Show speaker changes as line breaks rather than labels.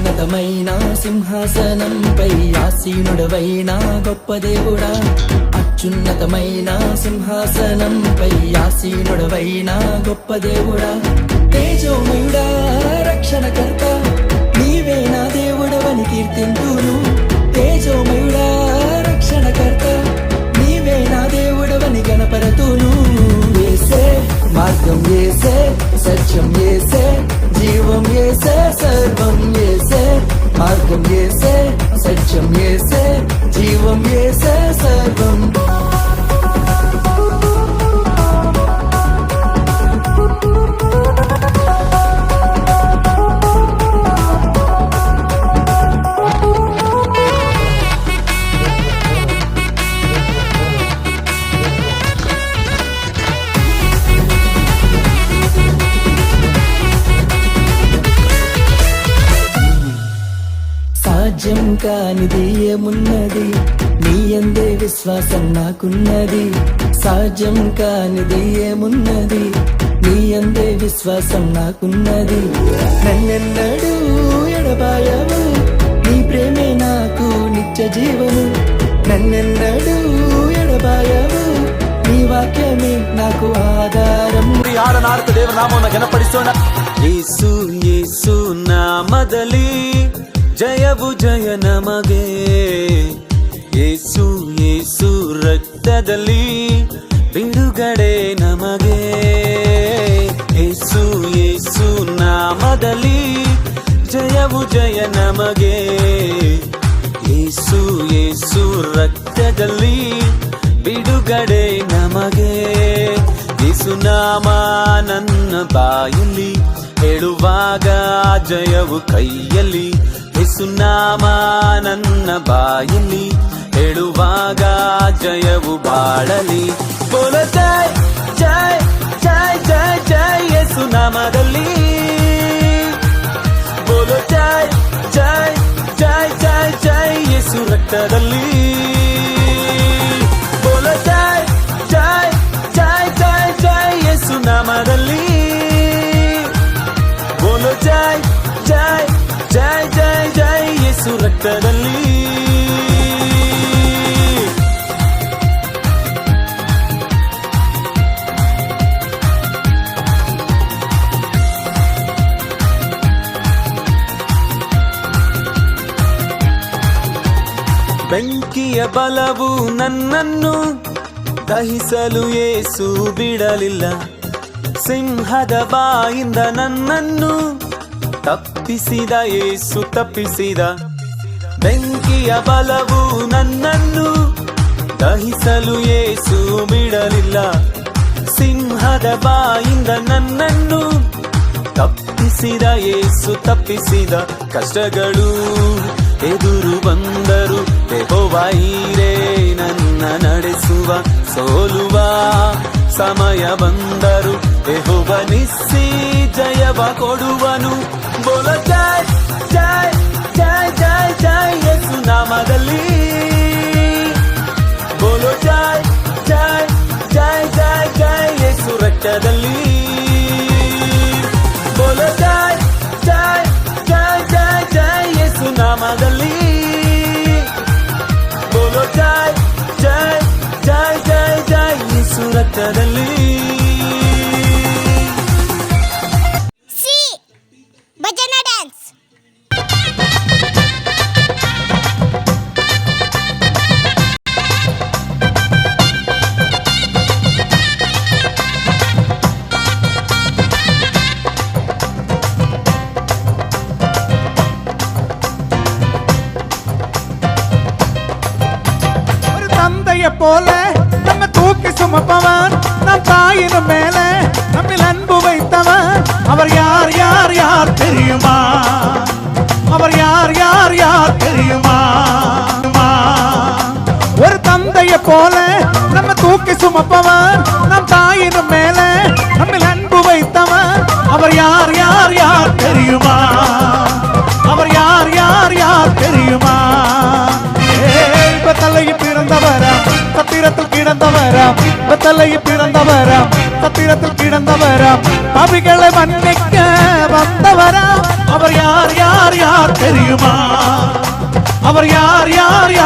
అత్యున్నతమైన సింహాసనంపై ఆసీనుడవైన గొప్ప దేవుడా, అత్యున్నతమైన సింహాసనంపై ఆసీనుడవైన గొప్ప దేవుడా, తేజోమయుడా రక్షణకర్త నీవే నా దేవుడవని కీర్తింతును. తేజోమయుడా రక్షణకర్త నీవే నా దేవుడవని గణపరతును. యేసే మార్గం, యేసే సత్యం, యేసే జీవం, యేసే సర్వం, యేసే మార్గం, యేసే సత్యం, యేసే జీవం, యేసే సర్వం. సాధ్యం కానిది ఏమున్నది, నీ యందే విశ్వాసం నాకున్నది. సాధ్యం కానిది ఏమున్నది, నీ యందే విశ్వాసం నాకున్నది. నన్నెన్నడూ ఎడబాయవు, నీ ప్రేమే నాకు నిత్య జీవము. నన్నెన్నడూ ఎడబాయవు, నీ వాక్యమే నాకు ಆಧಾರಂ.
ಆರನಾರ್ಥ ದೇವನಾಮವನ್ನು ಘನಪಡಿಸೋಣ. ಯೇಸು ಯೇಸು ನಾಮದಲ್ಲಿ ಜಯವು ಜಯ ನಮಗೆ. ಯೇಸು ಯೇಸು ರಕ್ತದಲ್ಲಿ ಬಿಡುಗಡೆ ನಮಗೆ. ಯೇಸು ಯೇಸು ನಾಮದಲ್ಲಿ ಜಯವು ಜಯ ನಮಗೆ. ಯೇಸು ಯೇಸು ರಕ್ತದಲ್ಲಿ ಬಿಡುಗಡೆ ನಮಗೆ. ಯೇಸು ನಾಮ ನನ್ನ ಬಾಯಲ್ಲಿ ಹೇಳುವಾಗ ಜಯವು ಕೈಯಲ್ಲಿ. ಯೇಸು ನಾಮ ನನ್ನ ಬಾಯಲ್ಲಿ ಹೇಳುವಾಗ ಜಯವು ಬಾಳಲಿ. ಬೋಲ ಜೈ ಜೈ ಜೈ ಜೈ ಜೈ ಯೇಸು ನಾಮದಲ್ಲಿ. ಬೋಲ ಜೈ ಜೈ ಜೈ ಜೈ ಜೈ ಯೇಸು ರಕ್ತದಲ್ಲಿ. ಬೋಲ ಜೈ ಜೈ ಜೈ ಜೈ ಜೈ ಯೇಸು ನಾಮದಲ್ಲಿ. ಬೋಲ ಜೈ ಜೈ ಜೈ ಜೈ ಜೈ ಯೇಸು ರಕ್ತದಲ್ಲಿ. ಬೆಂಕಿಯ ಬಲವು ನನ್ನನ್ನು ದಹಿಸಲು ಯೇಸು ಬಿಡಲಿಲ್ಲ. ಸಿಂಹದ ಬಾಯಿಂದ ನನ್ನನ್ನು ತಪ್ಪಿಸಿದ ಯೇಸು ತಪ್ಪಿಸಿದ. ಬೆಂಕಿಯ ಬಲವು ನನ್ನನ್ನು ದಹಿಸಲು ಯೇಸು ಬಿಡಲಿಲ್ಲ. ಸಿಂಹದ ಬಾಯಿಂದ ನನ್ನನ್ನು ತಪ್ಪಿಸಿದ ಯೇಸು ತಪ್ಪಿಸಿದ. ಕಷ್ಟಗಳು ಎದುರು ಬಂದರು ಯೆಹೋವಾ ಈರೇ ನನ್ನ ನಡೆಸುವ. ಸೋಲುವ ಸಮಯ ಬಂದರು ಯೆಹೋವಾ ನಿಸ್ಸಿ ಜಯವ ಕೊಡುವನು. ಬೋಲ ಜೈ ಜೈ ಜೈ ಜೈ ಜೈ ಯೇಸು ನಾಮದಲ್ಲಿ. ಬೋಲೋ ಜೈ ಜೈ ಜೈ ಜೈ ಜೈ ಯೇಸು ರಕ್ತದಲ್ಲಿ. ಬೋಲೋ ಜೈ ಜೈ ಜೈ ಜೈ ಜೈ ಯೇಸು ನಾಮದಲ್ಲಿ. ಬೋಲೋ ಜೈ ಜೈ ಜೈ ಜೈ ಜೈ ಯೇಸು ರಕ್ತದಲ್ಲಿ.
ಭಜನಾ ಡ್ಯಾನ್ಸ್.
ஒரு தந்தைய போல நம்ம தூக்கி சுமப்பவன், நம் தாயின் மேலே நம்மில் அன்பு வைத்தவன். அவர் யார் யார் யார் தெரியுமா? அவர் யார் யார் யார் தெரியுமா? ஒரு தந்தைய போல நம்ம தூக்கி சுமப்பவன், நம் தாயின் மேலே நம்மில் அன்பு வைத்தவன். அவர் யார் யார் யார் தெரியுமா? அவர் யார் யார் யார் தெரியுமா? தலையில் பிறந்தவராம், சத்திரத்தில் கிடந்தவராம். தலையில் பிறந்தவராம், சத்திரத்தில் கிடந்தவராம். பாவிகளை மன்னிக்க வந்தவராம். அவர் யார் யார் யார் தெரியுமா அவர் யார் யார் யார்